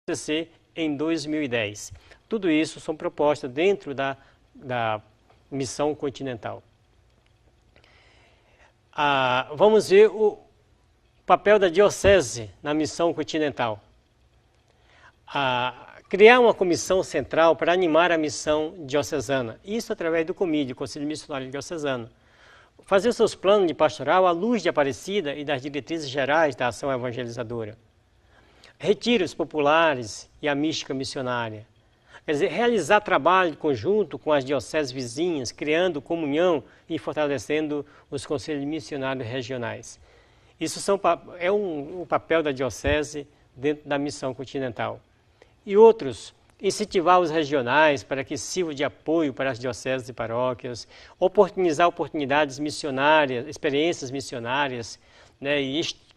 acontecer em 2010. Tudo isso são propostas dentro da missão continental. Vamos ver o papel da diocese na missão continental. Criar uma comissão central para animar a missão diocesana. Isso através do COMIDE, Conselho Missionário Diocesano. Fazer seus planos de pastoral à luz de Aparecida e das diretrizes gerais da ação evangelizadora. Retiros populares e a mística missionária. Quer dizer, realizar trabalho conjunto com as dioceses vizinhas, criando comunhão e fortalecendo os conselhos missionários regionais. Isso é um papel da diocese dentro da missão continental. E outros, incentivar os regionais para que sirvam de apoio para as dioceses e paróquias, oportunizar oportunidades missionárias, experiências missionárias, né,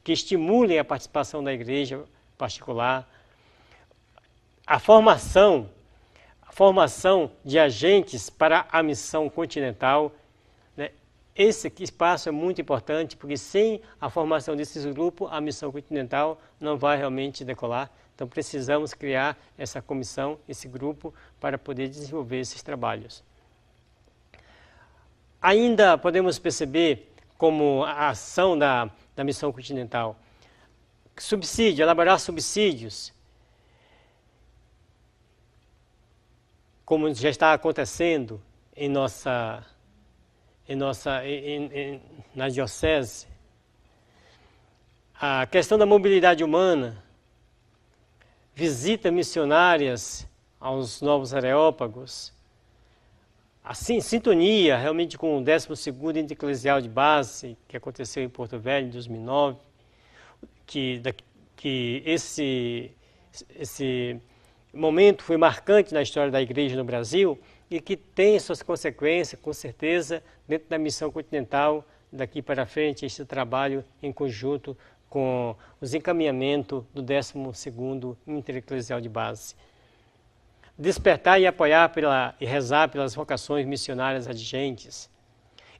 que estimulem a participação da igreja particular. A formação de agentes para a missão continental, né, esse espaço é muito importante, porque sem a formação desses grupos, a missão continental não vai realmente decolar. Então precisamos criar essa comissão, esse grupo, para poder desenvolver esses trabalhos. Ainda podemos perceber como a ação da missão continental. Subsídio, elaborar subsídios, como já está acontecendo na diocese. A questão da mobilidade humana, visitas missionárias aos novos areópagos, assim, sintonia realmente com o 12º Índice Eclesial de Base, que aconteceu em Porto Velho em 2009, que esse momento foi marcante na história da igreja no Brasil e que tem suas consequências, com certeza, dentro da missão continental, daqui para frente, esse trabalho em conjunto com os encaminhamentos do 12º Intereclesial de Base. Despertar e apoiar e rezar pelas vocações missionárias adigentes.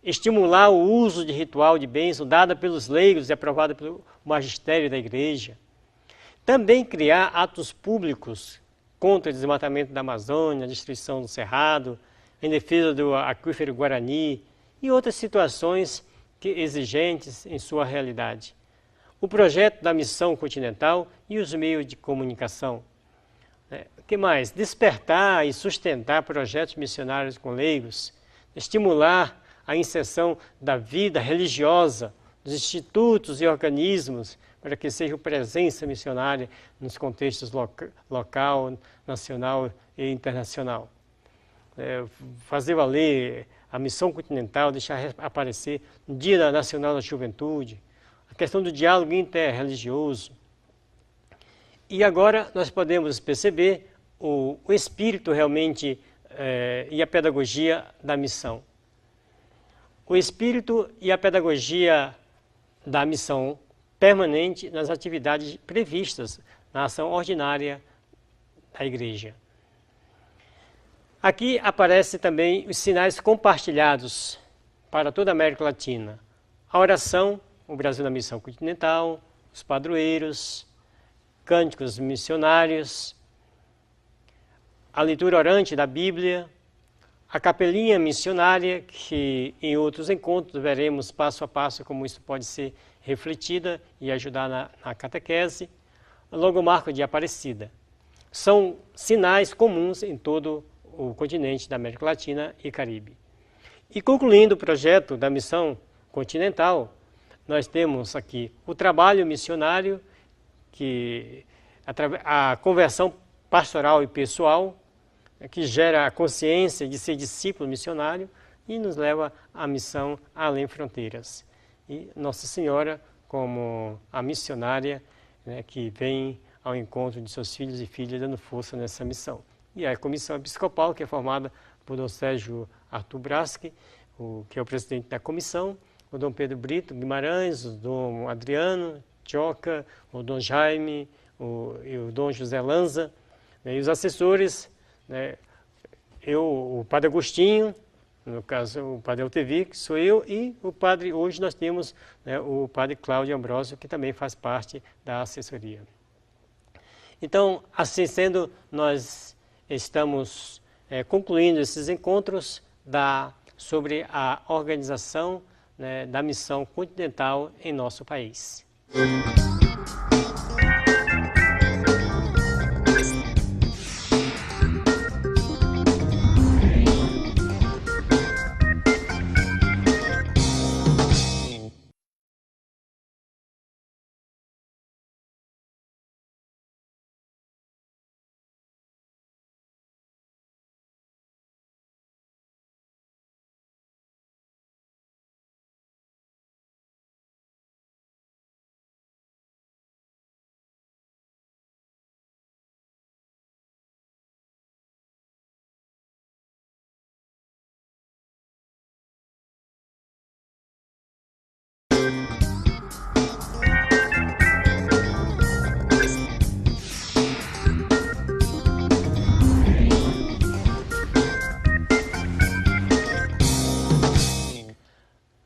Estimular o uso de ritual de bênção dada pelos leigos e aprovada pelo magistério da igreja. Também criar atos públicos contra o desmatamento da Amazônia, a destruição do Cerrado, em defesa do aquífero Guarani e outras situações exigentes em sua realidade. O projeto da missão continental e os meios de comunicação. O que mais? Despertar e sustentar projetos missionários com leigos, estimular a inserção da vida religiosa dos institutos e organismos para que seja presença missionária nos contextos local, nacional e internacional. Fazer valer a missão continental, deixar aparecer no Dia Nacional da Juventude, a questão do diálogo interreligioso. E agora nós podemos perceber o espírito realmente e a pedagogia da missão. O espírito e a pedagogia da missão permanente nas atividades previstas na ação ordinária da igreja. Aqui aparecem também os sinais compartilhados para toda a América Latina. A oração, o Brasil na missão continental, os padroeiros, cânticos missionários, a leitura orante da Bíblia, a capelinha missionária, que em outros encontros veremos passo a passo como isso pode ser refletida e ajudar na catequese, o logomarco de Aparecida. São sinais comuns em todo o continente da América Latina e Caribe. E concluindo o projeto da missão continental, nós temos aqui o trabalho missionário, a conversão pastoral e pessoal, que gera a consciência de ser discípulo missionário e nos leva à missão além fronteiras. E Nossa Senhora como a missionária, né, que vem ao encontro de seus filhos e filhas dando força nessa missão. E a comissão episcopal, que é formada por Dom Sérgio Arthur Braschi, que é o presidente da comissão, o Dom Pedro Brito Guimarães, o Dom Adriano Tioca, o Dom Jaime e o Dom José Lanza, né, e os assessores, né, o Padre Agostinho, no caso o Padre Altevi, que sou eu, e o Padre, hoje nós temos, né, o Padre Cláudio Ambrósio, que também faz parte da assessoria. Então, assim sendo, nós estamos concluindo esses encontros sobre a organização, né, da missão continental em nosso país.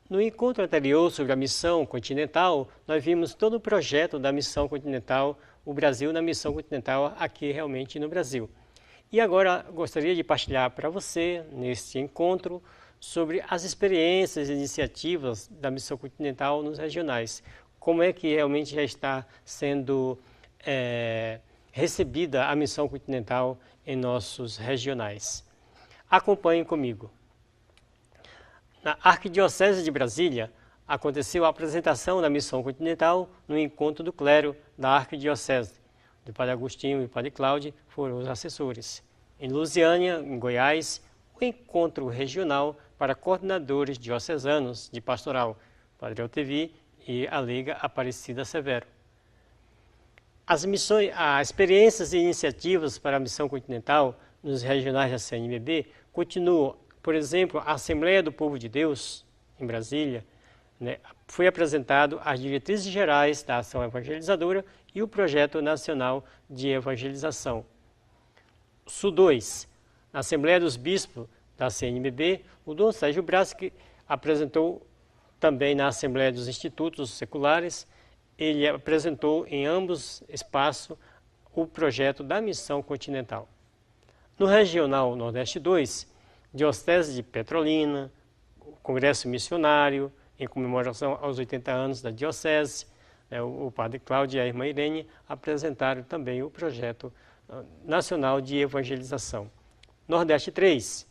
No encontro anterior sobre a missão continental, nós vimos todo o projeto da missão continental, o Brasil na missão continental aqui realmente no Brasil. E agora gostaria de partilhar para você, neste encontro, sobre as experiências e iniciativas da missão continental nos regionais. Como é que realmente já está sendo recebida a missão continental em nossos regionais. Acompanhem comigo. Na Arquidiocese de Brasília, aconteceu a apresentação da missão continental no encontro do clero da Arquidiocese. O Padre Agostinho e o Padre Cláudio foram os assessores. Em Lusiânia, em Goiás, o encontro regional para coordenadores diocesanos de pastoral, Padre Altevi e a Liga Aparecida Severo. As experiências e iniciativas para a missão continental nos regionais da CNBB continuam. Por exemplo, a Assembleia do Povo de Deus, em Brasília, foi apresentado as diretrizes gerais da ação evangelizadora e o Projeto Nacional de Evangelização. SU2, na Assembleia dos Bispos da CNBB, o Dom Sérgio Braz, que apresentou também na Assembleia dos Institutos Seculares, ele apresentou em ambos espaços o projeto da Missão Continental. No Regional Nordeste 2, Diocese de Petrolina, Congresso Missionário, em comemoração aos 80 anos da Diocese, o Padre Cláudio e a Irmã Irene apresentaram também o Projeto Nacional de Evangelização. Nordeste 3,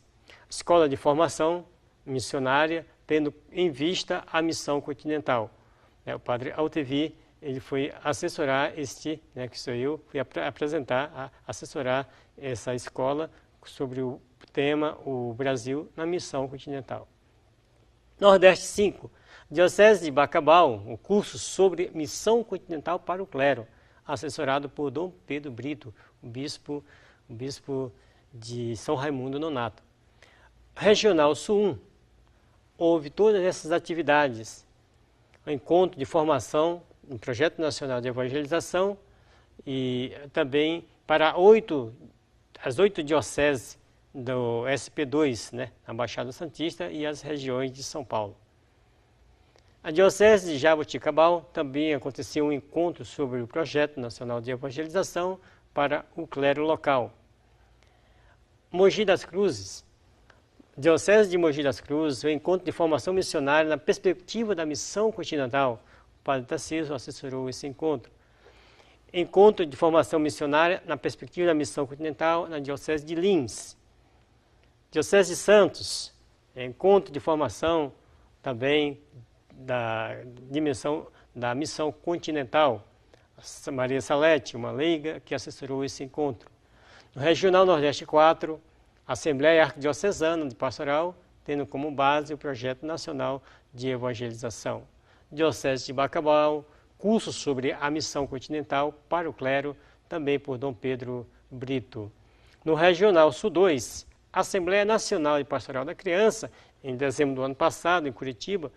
Escola de Formação Missionária, tendo em vista a Missão Continental. O Padre Altevi, ele foi assessorar que sou eu, fui assessorar essa escola sobre o tema o Brasil na Missão Continental. Nordeste 5, Diocese de Bacabal, um curso sobre Missão Continental para o clero, assessorado por Dom Pedro Brito, o bispo de São Raimundo Nonato. Regional Sul 1, houve todas essas atividades, o encontro de formação, um projeto nacional de evangelização e também para as 8 dioceses do SP2, na Baixada Santista e as regiões de São Paulo. A Diocese de Jaboticabal também aconteceu um encontro sobre o Projeto Nacional de Evangelização para o clero local. Mogi das Cruzes, Diocese de Mogi das Cruzes, o encontro de formação missionária na perspectiva da Missão Continental. O Padre Tarcísio assessorou esse encontro. Encontro de formação missionária na perspectiva da Missão Continental na Diocese de Lins. Diocese de Santos, encontro de formação também da dimensão da Missão Continental. A Maria Salete, uma leiga que assessorou esse encontro. No Regional Nordeste 4, Assembleia Arquidiocesana de Pastoral, tendo como base o Projeto Nacional de Evangelização. Diocese de Bacabal, curso sobre a Missão Continental para o clero, também por Dom Pedro Brito. No Regional Sul 2, Assembleia Nacional de Pastoral da Criança, em dezembro do ano passado, em Curitiba,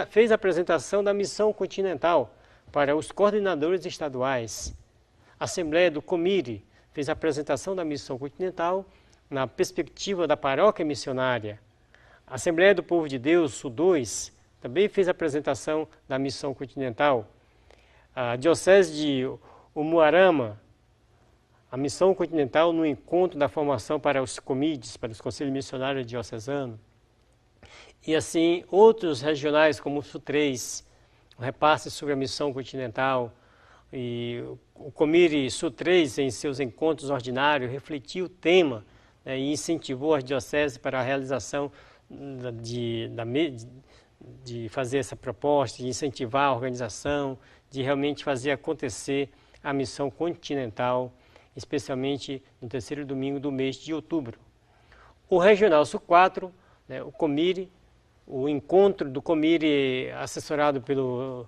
fez a apresentação da Missão Continental para os coordenadores estaduais. A Assembleia do Comire fez a apresentação da Missão Continental na perspectiva da paróquia missionária. A Assembleia do Povo de Deus, Sul 2, também fez a apresentação da Missão Continental. A Diocese de Umuarama a missão continental no encontro da formação para os COMIDES, para os Conselhos Missionários Diocesanos, e assim outros regionais como o Sul-3, o repasse sobre a missão continental, e o Comire Sul-3 em seus encontros ordinários refletiu o tema, né, e incentivou as dioceses para a realização de fazer essa proposta, de incentivar a organização, de realmente fazer acontecer a missão continental, especialmente no terceiro domingo do mês de outubro. O Regional Sul-4, né, o Comire, o encontro do Comire assessorado pelo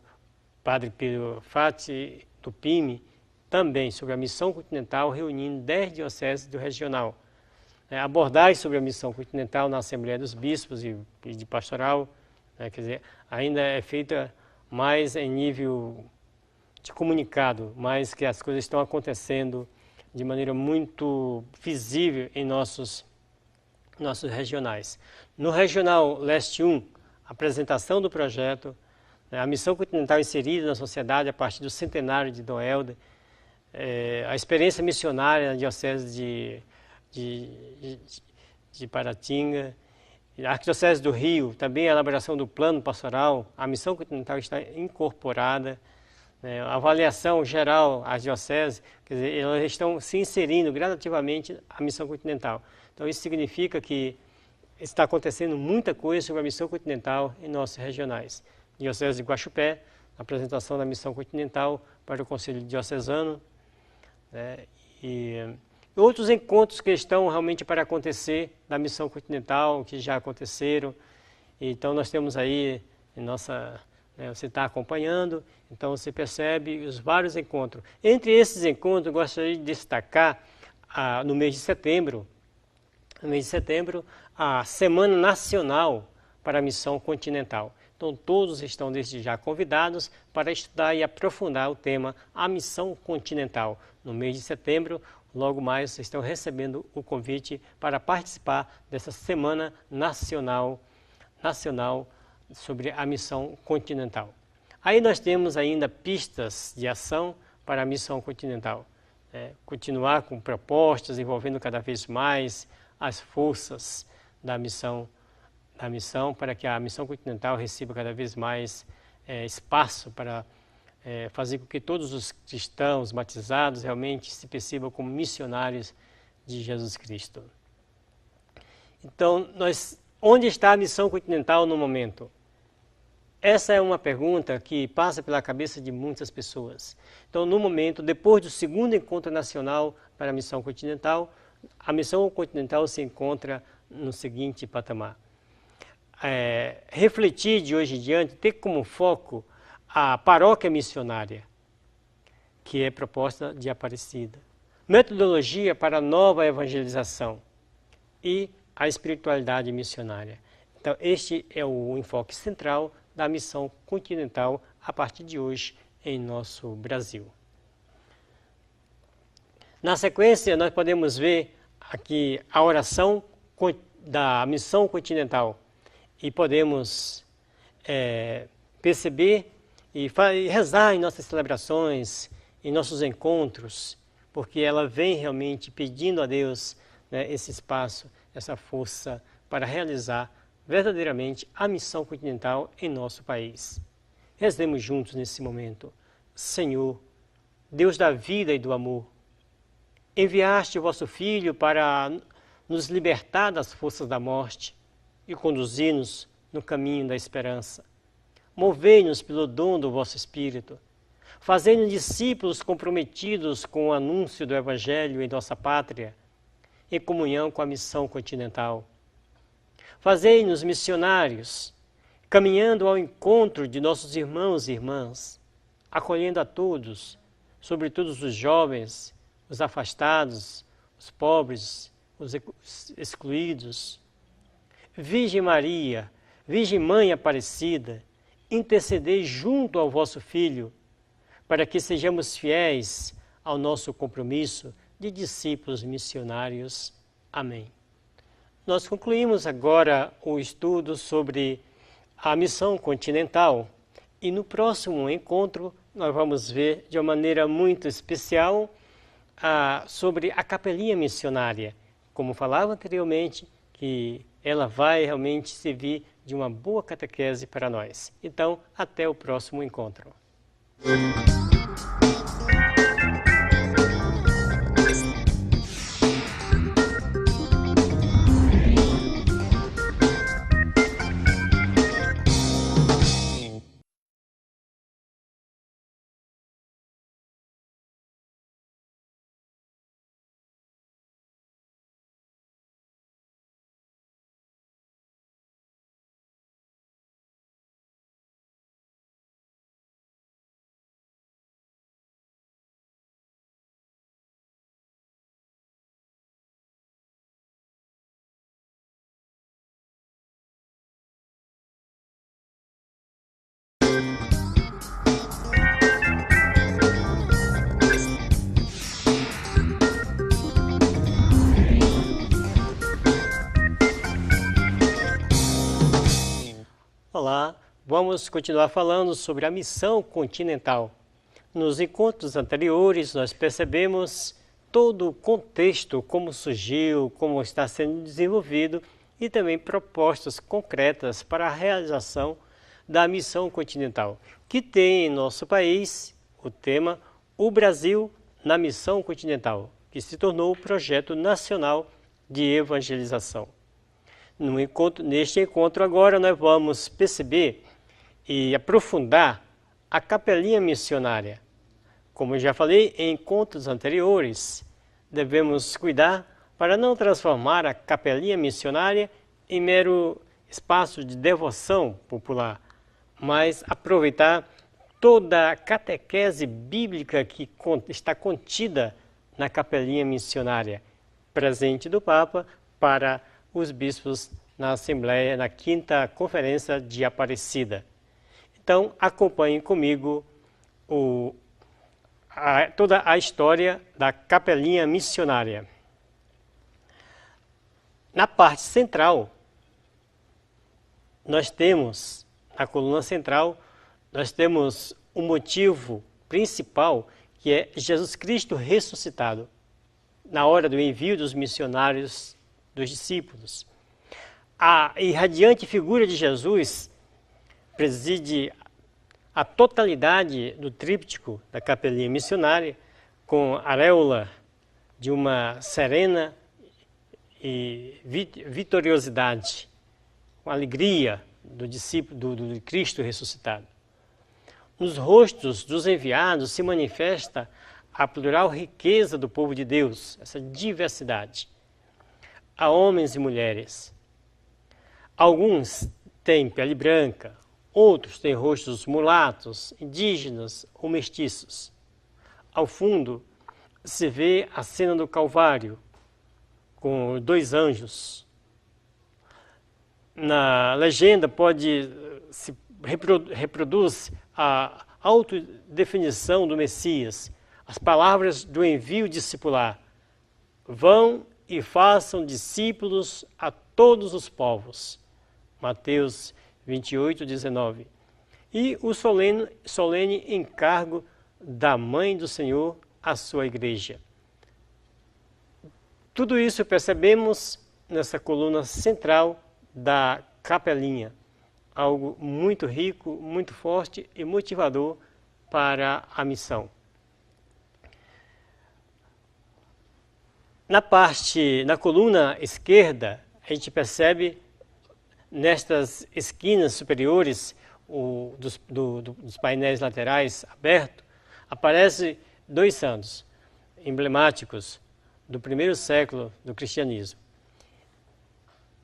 Padre Pedro Fati, do PIME, também sobre a missão continental, reunindo 10 dioceses do regional. Abordagem sobre a missão continental na Assembleia dos Bispos e de pastoral, quer dizer, ainda é feita mais em nível de comunicado, mas que as coisas estão acontecendo de maneira muito visível em nossos regionais. No Regional Leste 1, apresentação do projeto, a missão continental inserida na sociedade a partir do centenário de Dom Helder, a experiência missionária na Diocese de Paratinga, a Arquidiocese do Rio, também a elaboração do plano pastoral, a missão continental está incorporada, a avaliação geral às dioceses, quer dizer, elas estão se inserindo gradativamente à missão continental. Então isso significa que está acontecendo muita coisa sobre a missão continental em nossos regionais. Diocese de Guaxupé, apresentação da missão continental para o Conselho Diocesano, né, e outros encontros que estão realmente para acontecer da missão continental, que já aconteceram. Então nós temos aí, você está acompanhando, então você percebe os vários encontros. Entre esses encontros, eu gostaria de destacar, no mês de setembro, a Semana Nacional para a Missão Continental. Então todos estão desde já convidados para estudar e aprofundar o tema A Missão Continental. No mês de setembro, logo mais vocês estão recebendo o convite para participar dessa Semana Nacional sobre a Missão Continental. Aí nós temos ainda pistas de ação para a Missão Continental. Continuar com propostas envolvendo cada vez mais as forças da missão, para que a Missão Continental receba cada vez mais espaço para fazer com que todos os cristãos batizados realmente se percebam como missionários de Jesus Cristo. Então, onde está a Missão Continental no momento? Essa é uma pergunta que passa pela cabeça de muitas pessoas. Então, no momento, depois do segundo encontro nacional para a Missão Continental, a Missão Continental se encontra no seguinte patamar. Refletir de hoje em diante, ter como foco a paróquia missionária, que é proposta de Aparecida. Metodologia para a nova evangelização e a espiritualidade missionária. Então, este é o enfoque central da Missão Continental a partir de hoje em nosso Brasil. Na sequência, nós podemos ver aqui a oração da Missão Continental e podemos perceber e rezar em nossas celebrações, em nossos encontros, porque ela vem realmente pedindo a Deus, né, esse espaço, essa força para realizar verdadeiramente a missão continental em nosso país. Rezemos juntos nesse momento. Senhor, Deus da vida e do amor, enviaste o vosso Filho para nos libertar das forças da morte e conduzir-nos no caminho da esperança. Movei-nos pelo dom do vosso Espírito, fazendo discípulos comprometidos com o anúncio do Evangelho em nossa pátria, em comunhão com a missão continental. Fazei-nos missionários, caminhando ao encontro de nossos irmãos e irmãs, acolhendo a todos, sobretudo os jovens, os afastados, os pobres, os excluídos. Virgem Maria, Virgem Mãe Aparecida, intercedei junto ao vosso Filho, para que sejamos fiéis ao nosso compromisso de discípulos missionários. Amém. Nós concluímos agora o estudo sobre a missão continental e no próximo encontro nós vamos ver de uma maneira muito especial sobre a capelinha missionária. Como falava anteriormente, que ela vai realmente servir de uma boa catequese para nós. Então, até o próximo encontro. Olá, vamos continuar falando sobre a missão continental. Nos encontros anteriores, nós percebemos todo o contexto, como surgiu, como está sendo desenvolvido e também propostas concretas para a realização da missão continental, que tem em nosso país o tema O Brasil na Missão Continental, que se tornou o projeto nacional de evangelização. Neste encontro agora nós vamos perceber e aprofundar a capelinha missionária. Como já falei em encontros anteriores, devemos cuidar para não transformar a capelinha missionária em mero espaço de devoção popular, mas aproveitar toda a catequese bíblica que está contida na capelinha missionária, presente do Papa para os bispos na Assembleia, na 5ª Conferência de Aparecida. Então, acompanhem comigo toda a história da capelinha missionária. Na parte central, nós temos, na coluna central, nós temos o motivo principal, que é Jesus Cristo ressuscitado, na hora do envio dos missionários, dos discípulos. A irradiante figura de Jesus preside a totalidade do tríptico da capelinha missionária, com areola de uma serena e vitoriosidade, com alegria do discípulo do Cristo ressuscitado. Nos rostos dos enviados se manifesta a plural riqueza do povo de Deus, essa diversidade. Há homens e mulheres. Alguns têm pele branca, outros têm rostos mulatos, indígenas ou mestiços. Ao fundo se vê a cena do Calvário, com 2 anjos. Na legenda se reproduz a autodefinição do Messias, as palavras do envio discipular. Vão e façam discípulos a todos os povos. Mateus 28, 19. E o solene encargo da Mãe do Senhor à sua igreja. Tudo isso percebemos nessa coluna central da capelinha. Algo muito rico, muito forte e motivador para a missão. Na coluna esquerda, a gente percebe nestas esquinas superiores dos painéis laterais abertos, aparecem 2 santos emblemáticos do 1º século do cristianismo.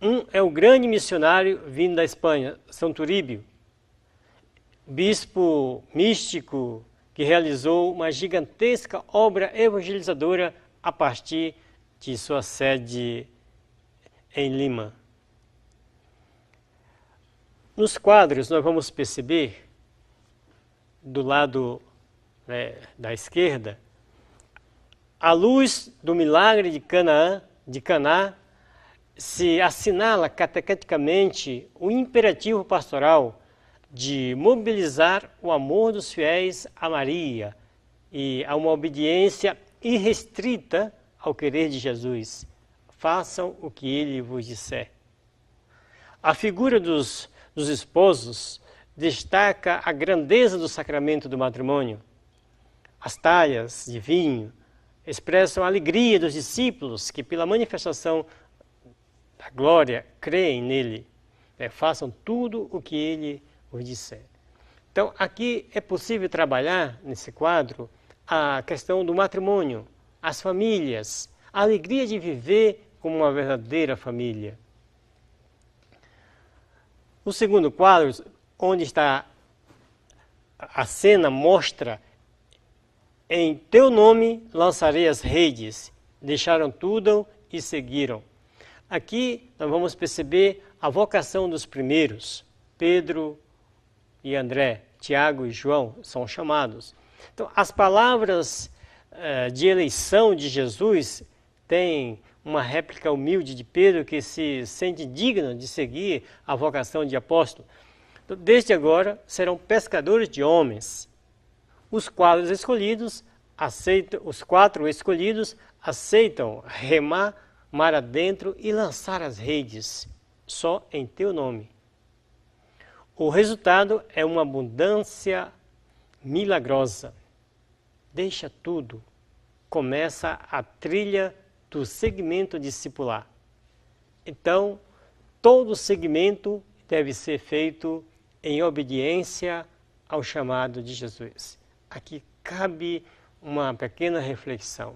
Um é o grande missionário vindo da Espanha, São Turíbio, bispo místico que realizou uma gigantesca obra evangelizadora a partir de sua sede em Lima. Nos quadros nós vamos perceber, do lado da esquerda, a luz do milagre de Caná se assinala catequeticamente o imperativo pastoral de mobilizar o amor dos fiéis a Maria e a uma obediência irrestrita ao querer de Jesus. Façam o que ele vos disser. A figura dos esposos destaca a grandeza do sacramento do matrimônio. As talhas de vinho expressam a alegria dos discípulos que, pela manifestação da glória, creem nele. Façam tudo o que ele vos disser. Então, aqui é possível trabalhar, nesse quadro, a questão do matrimônio, as famílias, a alegria de viver como uma verdadeira família. O segundo quadro, onde está a cena, mostra: em teu nome lançarei as redes. Deixaram tudo e seguiram. Aqui nós vamos perceber a vocação dos primeiros. Pedro e André, Tiago e João são chamados. Então, as palavras de eleição de Jesus têm uma réplica humilde de Pedro, que se sente digno de seguir a vocação de apóstolo. Então, desde agora serão pescadores de homens. Os quatro escolhidos aceitam remar mar adentro e lançar as redes, só em teu nome. O resultado é uma abundância milagrosa. Deixa tudo. Começa a trilha do segmento discipular. Então, todo segmento deve ser feito em obediência ao chamado de Jesus. Aqui cabe uma pequena reflexão.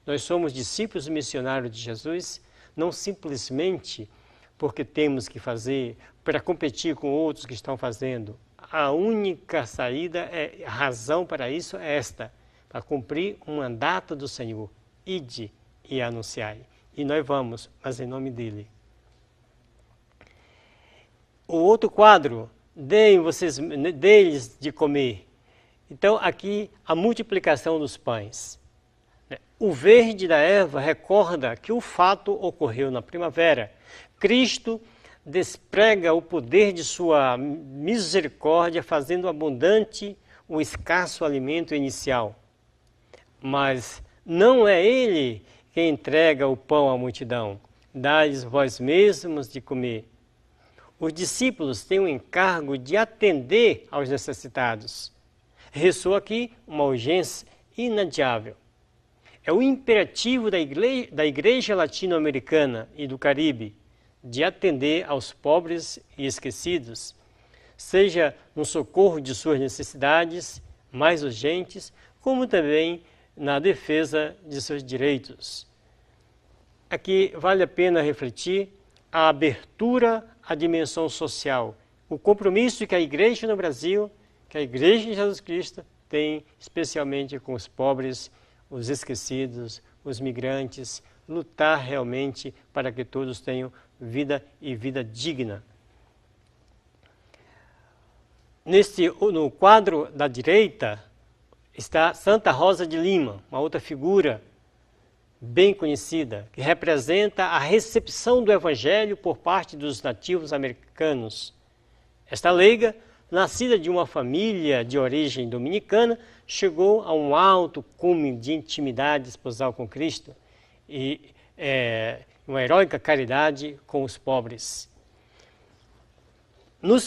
Nós somos discípulos missionários de Jesus, não simplesmente porque temos que fazer para competir com outros que estão fazendo. A única saída, a razão para isso é esta: para cumprir um mandato do Senhor. Ide e anunciai. E nós vamos, mas em nome dele. O outro quadro: deem-lhes de comer. Então, aqui, a multiplicação dos pães. O verde da erva recorda que o fato ocorreu na primavera. Cristo desprega o poder de sua misericórdia, fazendo abundante o escasso alimento inicial. Mas não é ele que entrega o pão à multidão. Dai-lhes vós mesmos de comer. Os discípulos têm o encargo de atender aos necessitados. Ressoa aqui uma urgência inadiável. É o imperativo da igreja latino-americana e do Caribe de atender aos pobres e esquecidos, seja no socorro de suas necessidades mais urgentes, como também na defesa de seus direitos. Aqui vale a pena refletir a abertura à dimensão social, o compromisso que a igreja no Brasil, que a igreja de Jesus Cristo tem especialmente com os pobres, os esquecidos, os migrantes, lutar realmente para que todos tenham vida e vida digna. No quadro da direita está Santa Rosa de Lima, uma outra figura bem conhecida, que representa a recepção do Evangelho por parte dos nativos americanos. Esta leiga, nascida de uma família de origem dominicana, chegou a um alto cume de intimidade esposal com Cristo e uma heróica caridade com os pobres. No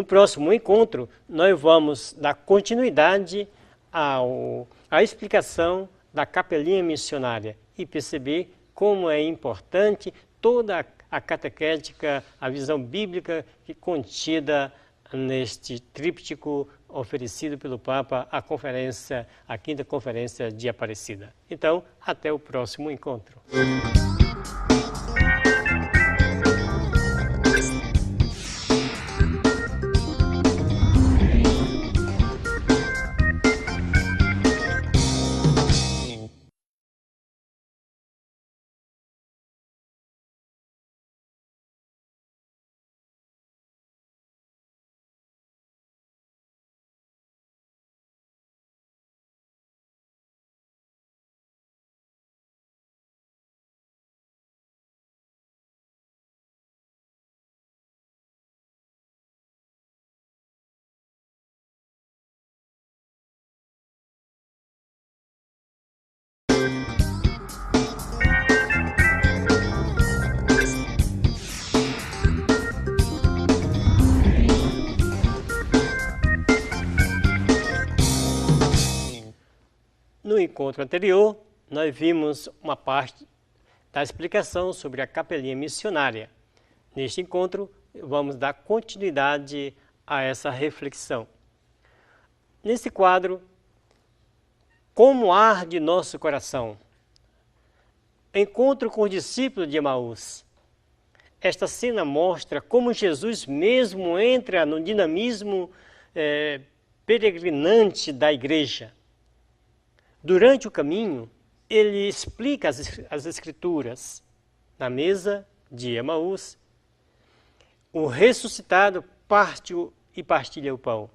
próximo encontro, nós vamos dar continuidade à explicação da capelinha missionária e perceber como é importante toda a catequética, a visão bíblica contida neste tríptico oferecido pelo Papa à Quinta Conferência de Aparecida. Então, até o próximo encontro. encontro anterior, nós vimos uma parte da explicação sobre a capelinha missionária. Neste encontro, vamos dar continuidade a essa reflexão. Nesse quadro, como arde nosso coração? Encontro com o discípulo de Emaús. Esta cena mostra como Jesus mesmo entra no dinamismo peregrinante da igreja. Durante o caminho, ele explica as Escrituras. Na mesa de Emaús, o ressuscitado parte e partilha o pão.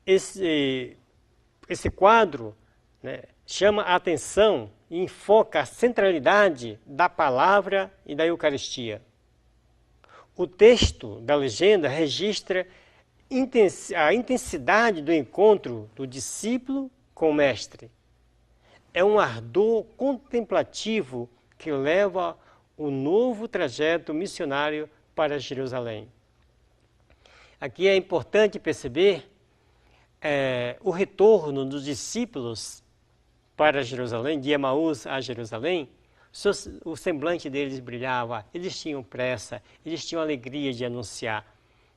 Esse quadro, né, chama a atenção e enfoca a centralidade da palavra e da Eucaristia. O texto da legenda registra a intensidade do encontro do discípulo com o mestre. É um ardor contemplativo que leva o novo trajeto missionário para Jerusalém. Aqui é importante perceber o retorno dos discípulos para Jerusalém, de Emaús a Jerusalém. O semblante deles brilhava, eles tinham pressa, eles tinham alegria de anunciar.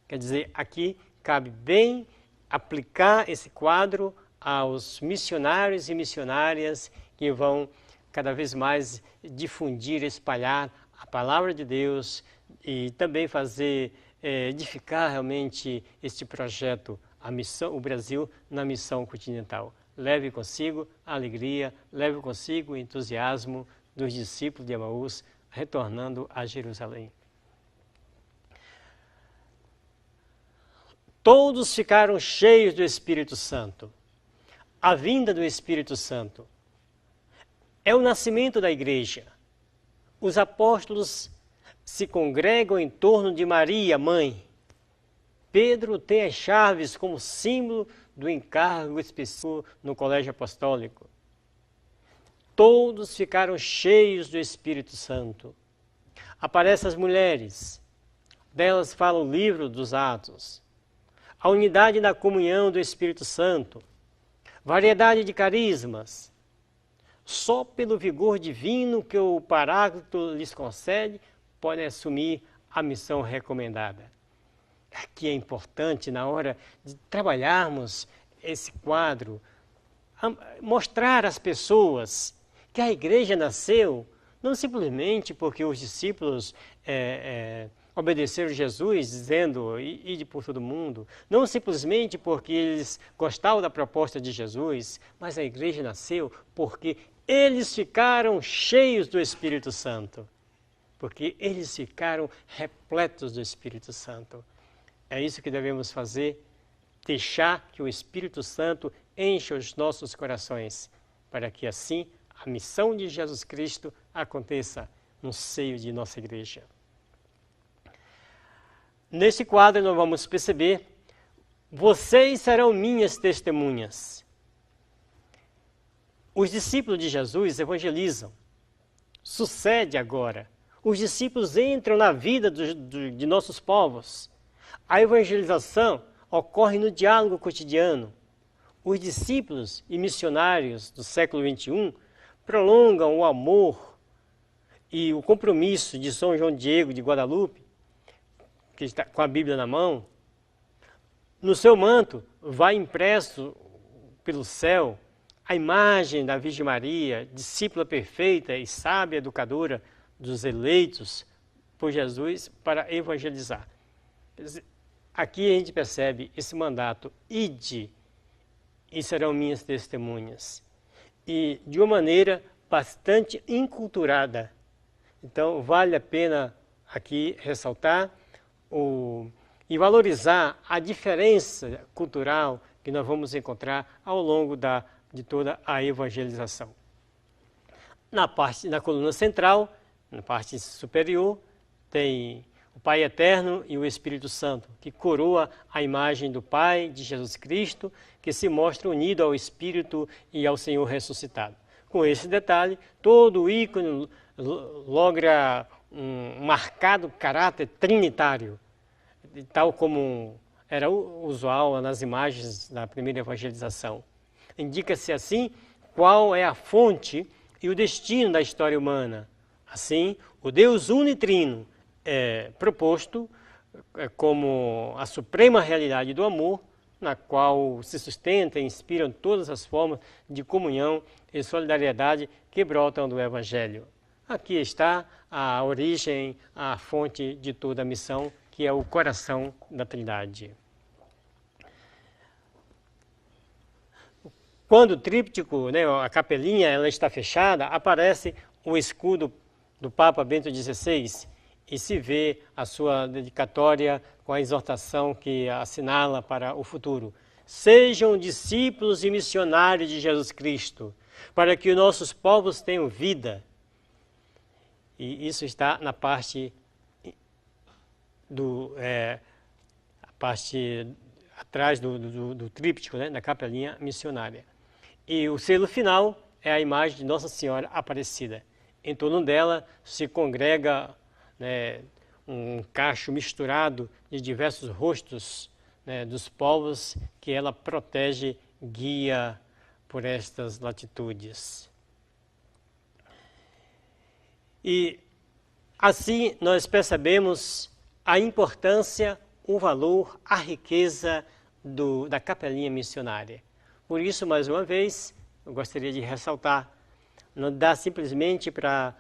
Quer dizer, aqui cabe bem aplicar esse quadro aos missionários e missionárias que vão cada vez mais difundir, espalhar a palavra de Deus e também fazer edificar realmente este projeto, a missão, o Brasil na missão continental. Leve consigo a alegria, leve consigo o entusiasmo dos discípulos de Emaús retornando a Jerusalém. Todos ficaram cheios do Espírito Santo. A vinda do Espírito Santo é o nascimento da igreja. Os apóstolos se congregam em torno de Maria, mãe. Pedro tem as chaves como símbolo do encargo específico no colégio apostólico. Todos ficaram cheios do Espírito Santo. Aparecem as mulheres. Delas fala o livro dos Atos. A unidade na comunhão do Espírito Santo. Variedade de carismas. Só pelo vigor divino que o Paráclito lhes concede, podem assumir a missão recomendada. Aqui é importante, na hora de trabalharmos esse quadro, mostrar às pessoas que a igreja nasceu não simplesmente porque os discípulos obedeceram Jesus, dizendo, ide por todo mundo, não simplesmente porque eles gostavam da proposta de Jesus, mas a igreja nasceu porque eles ficaram cheios do Espírito Santo, porque eles ficaram repletos do Espírito Santo. É isso que devemos fazer, deixar que o Espírito Santo encha os nossos corações, para que assim a missão de Jesus Cristo aconteça no seio de nossa igreja. Neste quadro nós vamos perceber, vocês serão minhas testemunhas. Os discípulos de Jesus evangelizam. Sucede agora. Os discípulos entram na vida de nossos povos. A evangelização ocorre no diálogo cotidiano. Os discípulos e missionários do século XXI prolongam o amor e o compromisso de São João Diego de Guadalupe, que está com a Bíblia na mão. No seu manto vai impresso pelo céu a imagem da Virgem Maria, discípula perfeita e sábia educadora dos eleitos por Jesus para evangelizar. Aqui a gente percebe esse mandato, ide e serão minhas testemunhas. E de uma maneira bastante enculturada. Então vale a pena aqui ressaltar e valorizar a diferença cultural que nós vamos encontrar ao longo de toda a evangelização. Na coluna central, na parte superior, tem o Pai Eterno e o Espírito Santo, que coroa a imagem do Pai, de Jesus Cristo, que se mostra unido ao Espírito e ao Senhor ressuscitado. Com esse detalhe, todo o ícone logra um marcado caráter trinitário, tal como era usual nas imagens da primeira evangelização. indica-se assim qual é a fonte e o destino da história humana. Assim, o Deus unitrino é proposto como a suprema realidade do amor, na qual se sustenta e inspiram todas as formas de comunhão e solidariedade que brotam do Evangelho. Aqui está a origem, a fonte de toda a missão, que é o coração da Trindade. Quando o tríptico, né, a capelinha, ela está fechada, aparece o escudo do Papa Bento XVI e se vê a sua dedicatória com a exortação que assinala para o futuro. Sejam discípulos e missionários de Jesus Cristo, para que os nossos povos tenham vida. E isso está na parte atrás do tríptico, né, da capelinha missionária. E o selo final é a imagem de Nossa Senhora Aparecida. Em torno dela se congrega, né, um cacho misturado de diversos rostos, né, dos povos que ela protege, guia por estas latitudes. E assim nós percebemos a importância, o valor, a riqueza da capelinha missionária. Por isso, mais uma vez, eu gostaria de ressaltar, não dá simplesmente para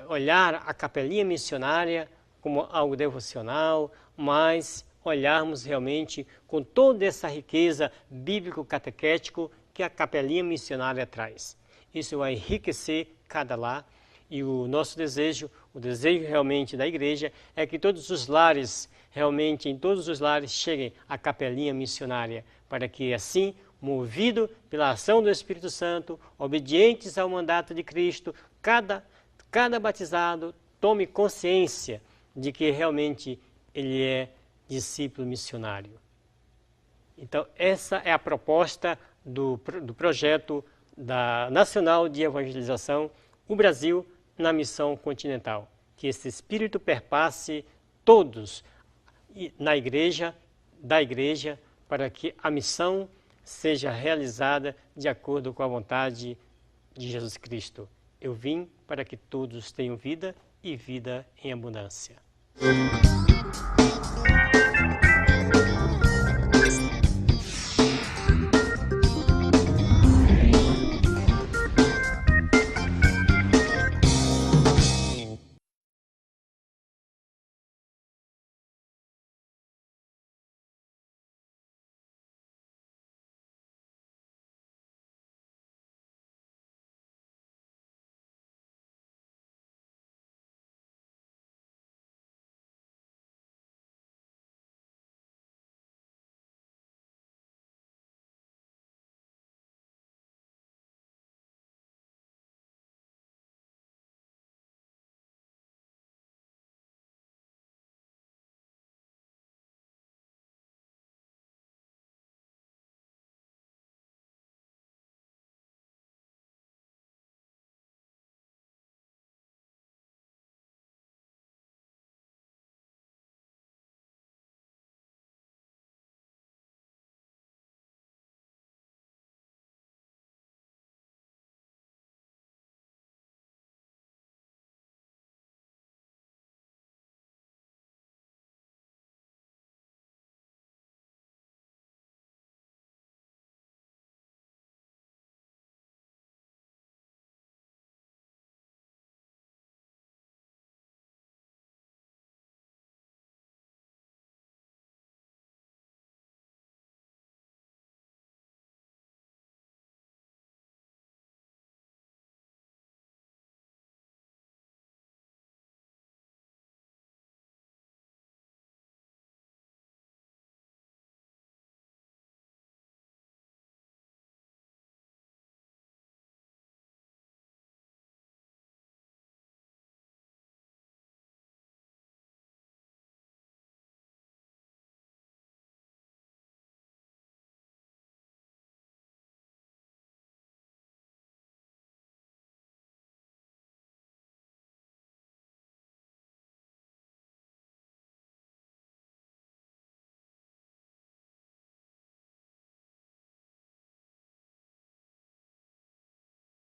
olhar a capelinha missionária como algo devocional, mas olharmos realmente com toda essa riqueza bíblico-catequético que a capelinha missionária traz. Isso vai enriquecer cada lar e o nosso desejo, o desejo realmente da igreja é que todos os lares, realmente em todos os lares, cheguem a capelinha missionária, para que assim, movido pela ação do Espírito Santo, obedientes ao mandato de Cristo, cada batizado tome consciência de que realmente ele é discípulo missionário. Então, essa é a proposta do projeto nacional de evangelização, o Brasil na missão continental. Que esse espírito perpasse todos da igreja, para que a missão seja realizada de acordo com a vontade de Jesus Cristo. Eu vim para que todos tenham vida e vida em abundância.